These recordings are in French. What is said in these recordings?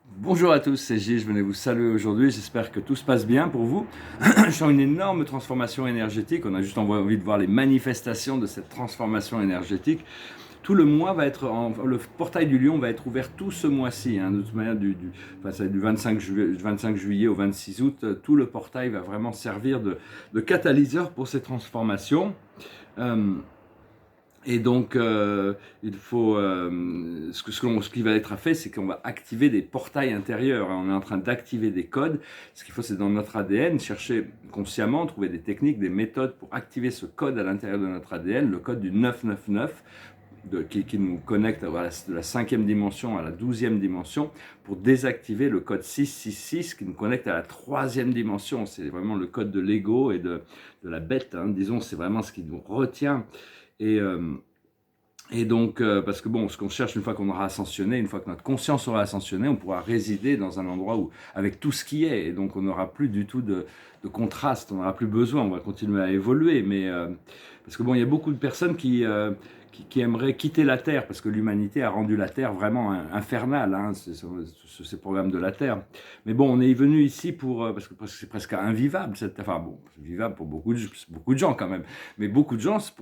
Bonjour à tous, c'est Gilles, je venais vous saluer aujourd'hui, j'espère que tout se passe bien pour vous. Je sens une énorme transformation énergétique, on a juste envie de voir les manifestations de cette transformation énergétique. Tout le mois va être, le portail du Lion va être ouvert tout ce mois-ci, hein, de toute manière enfin, c'est du 25 juillet au 26 août, tout le portail va vraiment servir de catalyseur pour ces transformations. Euh, et donc, il faut, ce qui va être fait, c'est qu'on va activer des portails intérieurs. On est en train d'activer des codes. Ce qu'il faut, c'est dans notre ADN, chercher consciemment, trouver des techniques, des méthodes pour activer ce code à l'intérieur de notre ADN, le code du 999, qui nous connecte de la 5e dimension à la 12e dimension, pour désactiver le code 666 qui nous connecte à la 3e dimension. C'est vraiment le code de l'ego et de la bête, hein. Disons, c'est vraiment ce qui nous retient. Et, euh, et donc, parce que bon, ce qu'on cherche une fois qu'on aura ascensionné, une fois que notre conscience aura ascensionné, on pourra résider dans un endroit où, avec tout ce qui est, et donc on n'aura plus du tout de contraste, on n'aura plus besoin, on va continuer à évoluer, mais parce que bon, il y a beaucoup de personnes qui aimeraient quitter la Terre, parce que l'humanité a rendu la Terre vraiment infernale, hein, ces programmes de la Terre. Mais bon, on est venu ici parce que c'est presque invivable, enfin bon, c'est vivable pour beaucoup de gens quand même, mais pour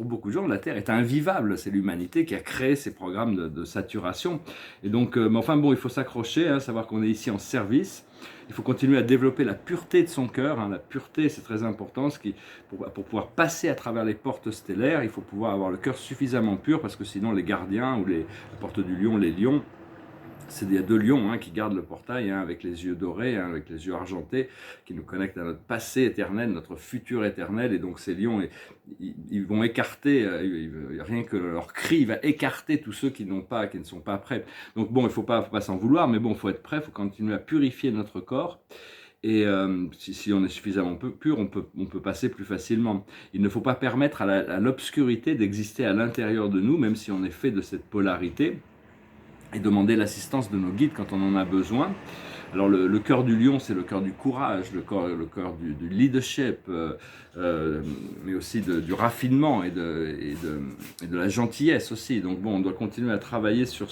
beaucoup de gens, la Terre est invivable. C'est l'humanité qui a créé ces programmes de saturation. Et donc, mais enfin bon, il faut s'accrocher, hein, savoir qu'on est ici en service. Il faut continuer à développer la pureté de son cœur, hein. La pureté, c'est très important. Pour pouvoir passer à travers les portes stellaires, il faut pouvoir avoir le cœur suffisamment pur, parce que sinon les gardiens ou la porte du lion, les lions, il y a deux lions, hein, qui gardent le portail, hein, avec les yeux dorés, hein, avec les yeux argentés, qui nous connectent à notre passé éternel, notre futur éternel. Et donc ces lions, ils vont écarter, rien que leur cri va écarter tous ceux qui ne sont pas prêts. Donc bon, il ne faut pas s'en vouloir, mais bon, il faut être prêt, il faut continuer à purifier notre corps. Et si on est suffisamment pur, on peut passer plus facilement. Il ne faut pas permettre à l'obscurité d'exister à l'intérieur de nous, même si on est fait de cette polarité, et demander l'assistance de nos guides quand on en a besoin. Alors le cœur du lion, c'est le cœur du courage, le cœur du leadership, mais aussi du raffinement et de la gentillesse aussi. Donc bon, on doit continuer à travailler sur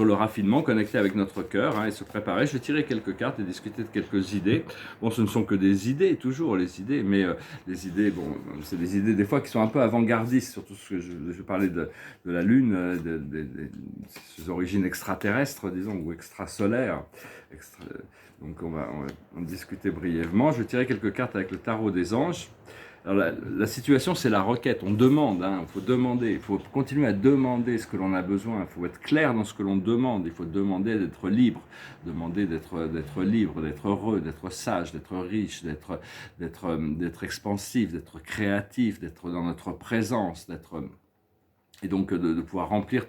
le raffinement, connecté avec notre cœur, hein, et se préparer. Je vais tirer quelques cartes et discuter de quelques idées. Bon, ce ne sont que des idées, toujours les idées, mais les idées, bon, c'est des idées des fois qui sont un peu avant-gardistes, surtout ce que je parlais de la Lune, ses origines extraterrestres, disons, ou extrasolaires. Extra, donc on va en discuter brièvement. Je vais tirer quelques cartes avec le tarot des anges. Alors la situation, c'est la requête. On demande, hein, il faut demander, il faut continuer à demander ce que l'on a besoin. Il faut être clair dans ce que l'on demande. Il faut demander d'être libre, demander d'être libre, d'être heureux, d'être sage, d'être riche, d'être expansif, d'être créatif, d'être dans notre présence, et donc de pouvoir remplir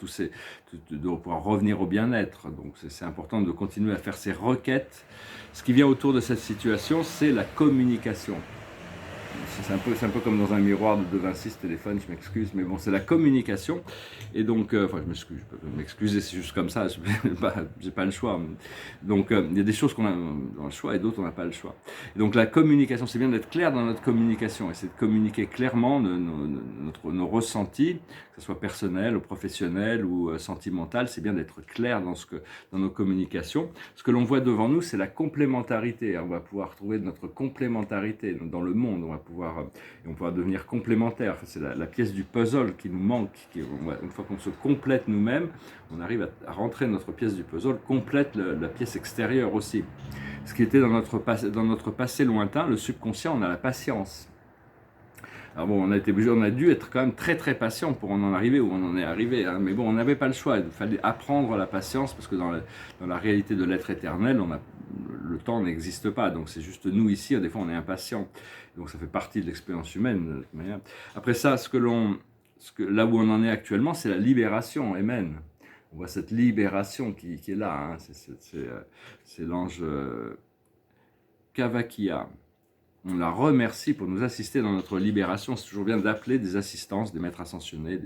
de pouvoir revenir au bien-être. Donc c'est important de continuer à faire ces requêtes. Ce qui vient autour de cette situation, c'est la communication. C'est un peu comme dans un miroir de 26 téléphone, je m'excuse, mais bon, c'est la communication. Et donc, enfin, je m'excuse, je peux m'excuser, c'est juste comme ça, j'ai pas le choix. Donc, il y a des choses qu'on a dans le choix et d'autres, on n'a pas le choix. Et donc, la communication, c'est bien d'être clair dans notre communication, et c'est de communiquer clairement nos ressentis, que ce soit personnel ou professionnel ou sentimental, c'est bien d'être clair dans nos communications. Ce que l'on voit devant nous, c'est la complémentarité. On va pouvoir trouver notre complémentarité dans le monde. On va pouvoir devenir complémentaire. C'est la pièce du puzzle qui nous manque. Une fois qu'on se complète nous-mêmes, on arrive à rentrer notre pièce du puzzle, complète la pièce extérieure aussi. Ce qui était dans notre passé lointain, le subconscient, on a la patience. Alors bon, on a dû être quand même très très patient pour en arriver où on en est arrivé, hein. Mais bon, on n'avait pas le choix. Il fallait apprendre la patience, parce que dans la réalité de l'être éternel, le temps n'existe pas. Donc c'est juste nous ici, des fois on est impatient. Donc ça fait partie de l'expérience humaine de toute manière. Après ça, là où on en est actuellement, c'est la libération. Amen. On voit cette libération qui est là, hein. C'est l'ange Kavakia. On la remercie pour nous assister dans notre libération. C'est toujours bien d'appeler des assistances, des maîtres ascensionnés,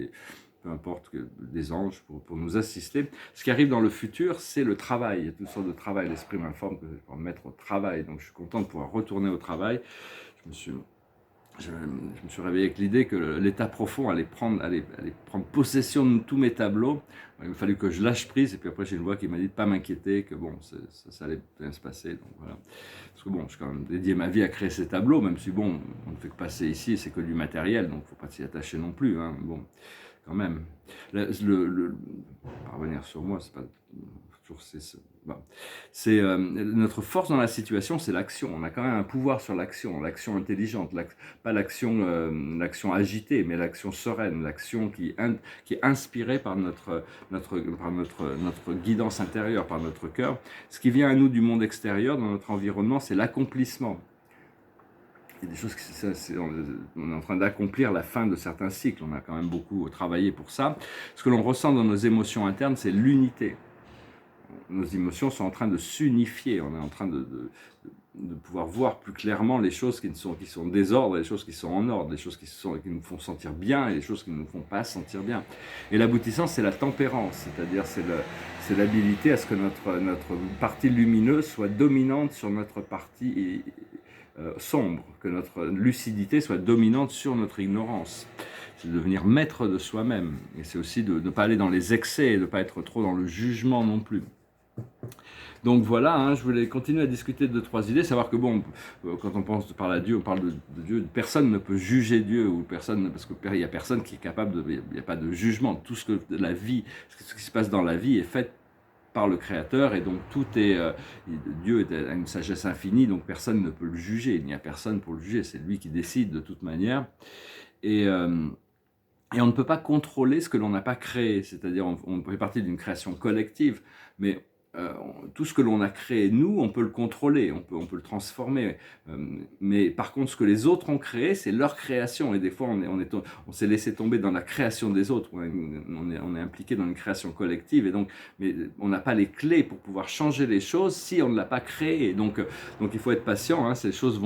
peu importe, des anges pour nous assister. Ce qui arrive dans le futur, c'est le travail. Il y a toutes sortes de travail. L'esprit m'informe que je vais me mettre au travail. Donc je suis content de pouvoir retourner au travail. Je me suis je me suis réveillé avec l'idée que l'état profond allait prendre possession de tous mes tableaux. Il a fallu que je lâche prise, et puis après j'ai une voix qui m'a dit de pas m'inquiéter, que bon, ça allait bien se passer. Donc voilà. Parce que bon, j'ai quand même dédié ma vie à créer ces tableaux, même si bon, on ne fait que passer ici, et c'est que du matériel, donc il ne faut pas s'y attacher non plus. Hein. Bon, quand même. Revenir sur moi, c'est pas toujours bon. C'est notre force dans la situation, c'est l'action. On a quand même un pouvoir sur l'action, l'action intelligente, pas l'action agitée, mais l'action sereine, l'action qui est inspirée par notre guidance intérieure, par notre cœur. Ce qui vient à nous du monde extérieur, dans notre environnement, c'est l'accomplissement. Il y a des choses on est en train d'accomplir la fin de certains cycles. On a quand même beaucoup travaillé pour ça. Ce que l'on ressent dans nos émotions internes, c'est l'unité. Nos émotions sont en train de s'unifier. On est en train de pouvoir voir plus clairement les choses qui sont en désordre, et les choses qui sont en ordre, les choses qui nous font sentir bien et les choses qui ne nous font pas sentir bien. Et l'aboutissant, c'est la tempérance, c'est-à-dire c'est l'habilité à ce que notre partie lumineuse soit dominante sur notre partie sombre, que notre lucidité soit dominante sur notre ignorance. C'est de devenir maître de soi-même. Et c'est aussi de ne pas aller dans les excès et de ne pas être trop dans le jugement non plus. Donc voilà, hein, je voulais continuer à discuter de 2-3 idées, savoir que bon, quand on parle à Dieu, on parle de Dieu, personne ne peut juger Dieu, ou personne, parce qu'il n'y a personne qui est capable il n'y a pas de jugement. Tout ce que la vie, ce qui se passe dans la vie est fait par le Créateur, et donc tout est Dieu a une sagesse infinie, donc personne ne peut le juger, il n'y a personne pour le juger, c'est lui qui décide de toute manière, et on ne peut pas contrôler ce que l'on n'a pas créé, c'est-à-dire on fait partie d'une création collective, mais tout ce que l'on a créé, nous, on peut le contrôler, on peut le transformer. Mais par contre, ce que les autres ont créé, c'est leur création. Et des fois, on s'est laissé tomber dans la création des autres. On est impliqué dans une création collective. Et donc, mais on n'a pas les clés pour pouvoir changer les choses si on ne l'a pas créé. Donc il faut être patient. Hein, ces choses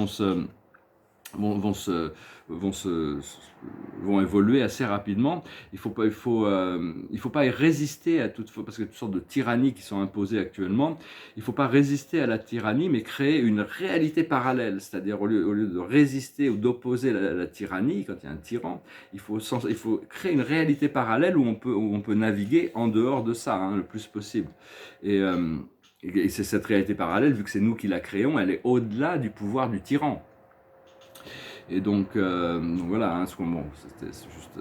vont évoluer assez rapidement. Il faut pas y résister à parce qu'il y a toutes sortes de tyrannies qui sont imposées actuellement. Il ne faut pas résister à la tyrannie, mais créer une réalité parallèle. C'est-à-dire, au lieu de résister ou d'opposer la tyrannie, quand il y a un tyran, il faut créer une réalité parallèle où on peut naviguer en dehors de ça, hein, le plus possible. Et c'est cette réalité parallèle, vu que c'est nous qui la créons, elle est au-delà du pouvoir du tyran. Et donc voilà, hein,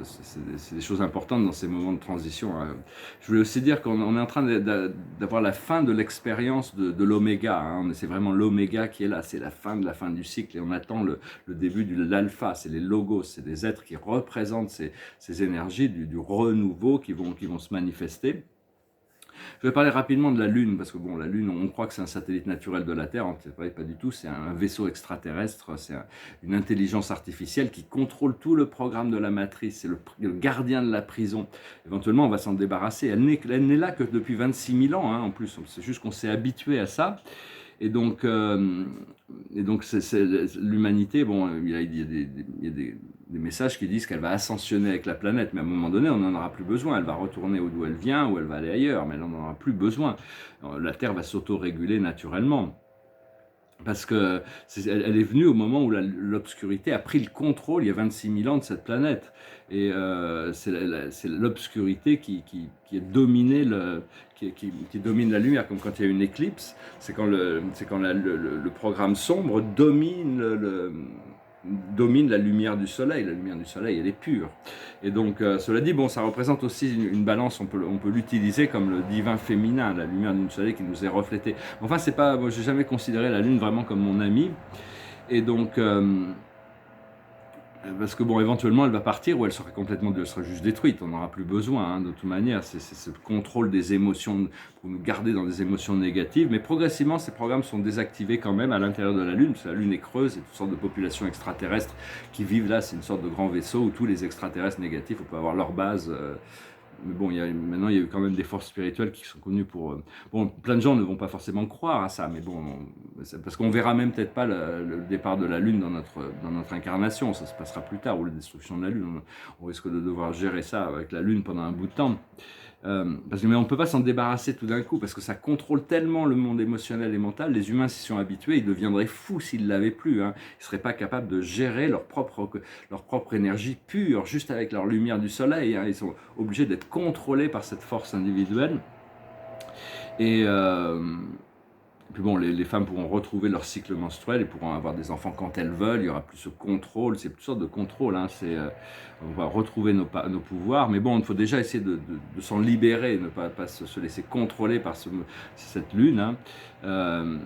c'est des choses importantes dans ces moments de transition. Hein. Je voulais aussi dire qu'on est en train d'avoir la fin de l'expérience de l'oméga. Hein. C'est vraiment l'oméga qui est là, c'est la fin de la fin du cycle, et on attend le début de l'alpha. C'est les logos, c'est des êtres qui représentent ces énergies du renouveau qui vont se manifester. Je vais parler rapidement de la Lune, parce que bon, la Lune, on croit que c'est un satellite naturel de la Terre, en fait, pas du tout, c'est un vaisseau extraterrestre, c'est une intelligence artificielle qui contrôle tout le programme de la matrice, c'est le gardien de la prison. Éventuellement, on va s'en débarrasser. Elle n'est là que depuis 26 000 ans, hein, en plus, c'est juste qu'on s'est habitué à ça. Et donc l'humanité, bon, il y a des messages qui disent qu'elle va ascensionner avec la planète, mais à un moment donné, on n'en aura plus besoin. Elle va retourner d'où elle vient, ou elle va aller ailleurs, mais elle n'en aura plus besoin. La Terre va s'auto-réguler naturellement. Parce qu'elle est venue au moment où l'obscurité a pris le contrôle, il y a 26 000 ans, de cette planète. Et c'est l'obscurité qui domine la lumière, comme quand il y a une éclipse. C'est quand le programme sombre domine la lumière du soleil. La lumière du soleil, elle est pure. Et donc, cela dit, bon, ça représente aussi une balance, on peut l'utiliser comme le divin féminin, la lumière du soleil qui nous est reflétée. Enfin, c'est pas, moi, j'ai jamais considéré la Lune vraiment comme mon amie. Et donc, parce que bon, éventuellement, elle va partir, ou elle sera juste détruite, on n'aura plus besoin, hein, de toute manière. C'est ce contrôle des émotions, pour nous garder dans des émotions négatives, mais progressivement, ces programmes sont désactivés quand même à l'intérieur de la Lune, parce que la Lune est creuse, et toutes sortes de populations extraterrestres qui vivent là, c'est une sorte de grand vaisseau où tous les extraterrestres négatifs, on peut avoir leur base. Mais bon, maintenant, il y a eu quand même des forces spirituelles qui sont connues pour... bon, plein de gens ne vont pas forcément croire à ça, mais bon, parce qu'on verra même peut-être pas le départ de la Lune dans notre incarnation, ça se passera plus tard, ou la destruction de la Lune. On risque de devoir gérer ça avec la Lune pendant un bout de temps. Mais on ne peut pas s'en débarrasser tout d'un coup, parce que ça contrôle tellement le monde émotionnel et mental. Les humains s'y sont habitués, ils deviendraient fous s'ils ne l'avaient plus. Hein. Ils ne seraient pas capables de gérer leur propre énergie pure, juste avec leur lumière du soleil. Hein. Ils sont obligés d'être contrôlés par cette force individuelle. Et puis bon, les femmes pourront retrouver leur cycle menstruel et pourront avoir des enfants quand elles veulent. Il y aura plus ce contrôle, c'est toutes sortes de contrôles. Hein. On va retrouver nos pouvoirs, mais bon, il faut déjà essayer de s'en libérer, ne pas se laisser contrôler par cette lune. Hein.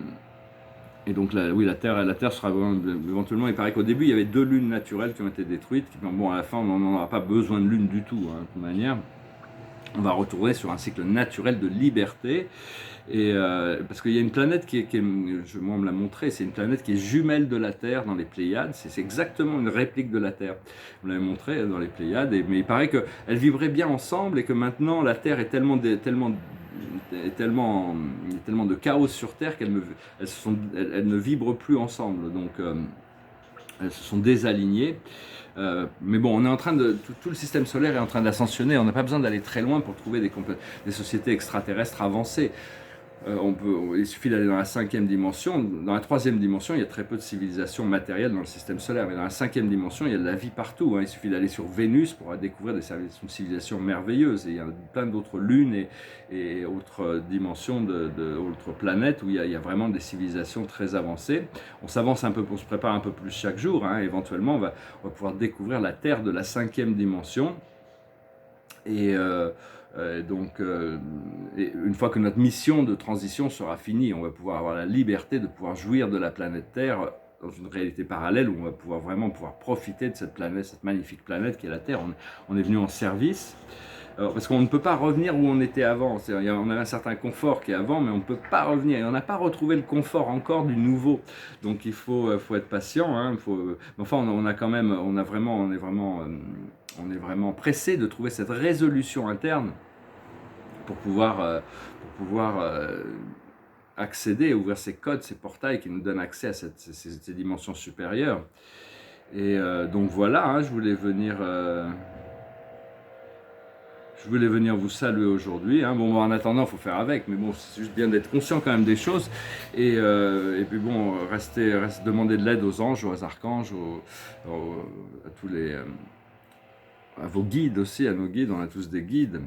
Et donc oui, la Terre sera éventuellement. Il paraît qu'au début, il y avait 2 lunes naturelles qui ont été détruites. Bon, à la fin, on n'en aura pas besoin de lune du tout, hein, de toute manière. On va retourner sur un cycle naturel de liberté. Et parce qu'il y a une planète moi on me l'a montré, c'est une planète qui est jumelle de la Terre dans les Pléiades, c'est exactement une réplique de la Terre. On l'avait montré dans les Pléiades, mais il paraît qu'elles vivraient bien ensemble et que maintenant la Terre est tellement de chaos sur Terre qu'elles ne vibrent plus ensemble, donc elles se sont désalignées. Mais bon, on est en train tout le système solaire est en train d'ascensionner, on n'a pas besoin d'aller très loin pour trouver des sociétés extraterrestres avancées. Il suffit d'aller dans la 5e dimension. Dans la 3e dimension, il y a très peu de civilisation matérielle dans le système solaire, mais dans la 5e dimension, il y a de la vie partout. Hein. Il suffit d'aller sur Vénus pour découvrir une civilisation merveilleuse. Et il y a plein d'autres lunes et autres dimensions d'autres planètes où il y a vraiment des civilisations très avancées. On s'avance un peu, on se prépare un peu plus chaque jour. Hein. Éventuellement, on va pouvoir découvrir la Terre de la 5e dimension. Et donc, une fois que notre mission de transition sera finie, on va pouvoir avoir la liberté de pouvoir jouir de la planète Terre dans une réalité parallèle où on va pouvoir profiter de cette planète, cette magnifique planète qui est la Terre. On est venu en service. Parce qu'on ne peut pas revenir où on était avant. On avait un certain confort qui est avant, mais on ne peut pas revenir. Et on n'a pas retrouvé le confort encore du nouveau. Donc il faut être patient. Hein, enfin, on est vraiment pressé de trouver cette résolution interne pour pouvoir accéder, ouvrir ces codes, ces portails qui nous donnent accès à ces dimensions supérieures. Et donc voilà, hein, je voulais venir vous saluer aujourd'hui. Hein. Bon, en attendant, il faut faire avec, mais bon, c'est juste bien d'être conscient quand même des choses. Et puis bon, demander de l'aide aux anges, aux archanges, à tous à vos guides aussi, à nos guides. On a tous des guides.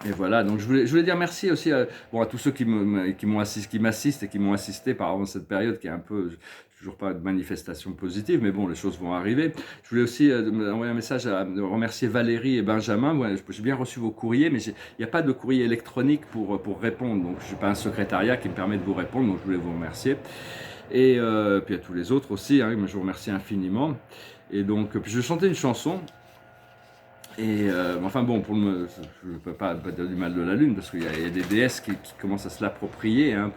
Et voilà, donc je voulais dire merci aussi à tous ceux qui m'assistent et qui m'ont assisté pendant cette période qui est un peu, toujours pas de manifestation positive, mais bon, les choses vont arriver. Je voulais aussi envoyer un message à remercier Valérie et Benjamin. Ouais, j'ai bien reçu vos courriers, mais il n'y a pas de courrier électronique pour répondre, donc je n'ai pas un secrétariat qui me permet de vous répondre, donc je voulais vous remercier. Et puis à tous les autres aussi, hein, je vous remercie infiniment. Et donc, puis je vais chanter une chanson. Et enfin bon, je ne peux pas dire du mal de la Lune, parce qu'il y a des déesses qui commencent à se l'approprier, hein,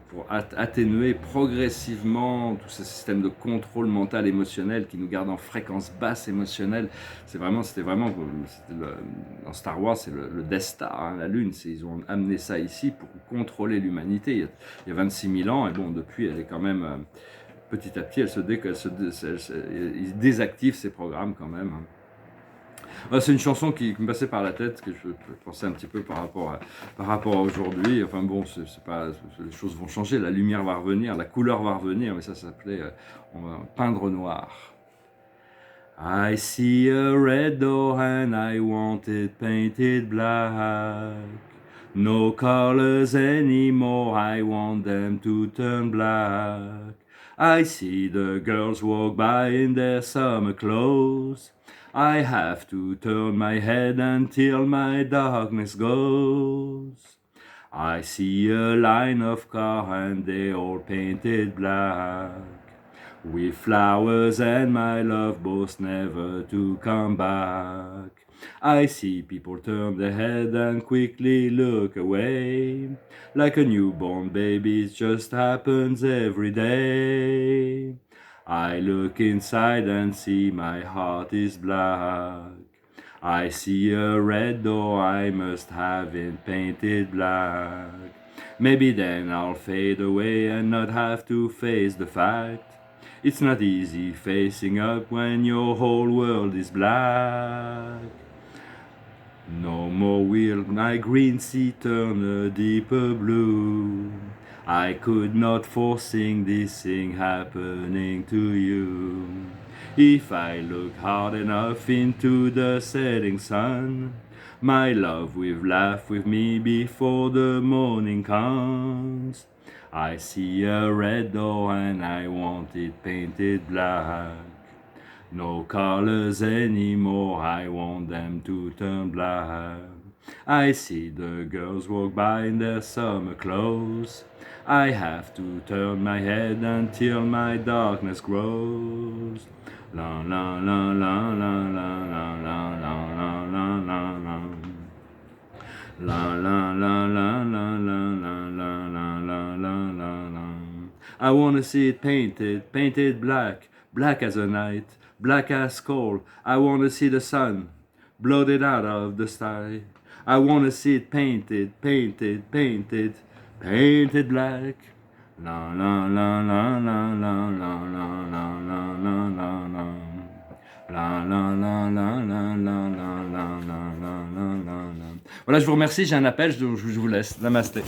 pour atténuer progressivement tout ce système de contrôle mental émotionnel qui nous garde en fréquence basse émotionnelle. Dans Star Wars, c'est le Death Star, hein, la Lune. Ils ont amené ça ici pour contrôler l'humanité il y a 26 000 ans, et bon, depuis, elle est quand même, petit à petit, ils désactivent ces programmes quand même. Hein. C'est une chanson qui me passait par la tête, que je pensais un petit peu par rapport à aujourd'hui. Enfin bon, les choses vont changer, la lumière va revenir, la couleur va revenir, mais ça s'appelait peindre noir. I see a red door and I want it painted black. No colors anymore, I want them to turn black. I see the girls walk by in their summer clothes. I have to turn my head until my darkness goes. I see a line of cars and they all painted black, with flowers and my love both never to come back. I see people turn their head and quickly look away, like a newborn baby, it just happens every day. I look inside and see my heart is black. I see a red door, I must have it painted black. Maybe then I'll fade away and not have to face the fact. It's not easy facing up when your whole world is black. No more will my green sea turn a deeper blue. I could not foresee this thing happening to you. If I look hard enough into the setting sun, my love will laugh with me before the morning comes. I see a red door and I want it painted black. No colors anymore, I want them to turn black. I see the girls walk by in their summer clothes. I have to turn my head until my darkness grows. La la la la la la la la la la la la la. La la la la la la la la la la la la. I wanna see it painted, painted black, black as a night, black as coal. I wanna see the sun blotted out of the sky. I wanna see it painted, painted, painted, painted black. La la la la la la la la la la la la la. La la la la la la la la la la la la. Voilà, je vous remercie, j'ai un appel, je vous laisse. Namasté.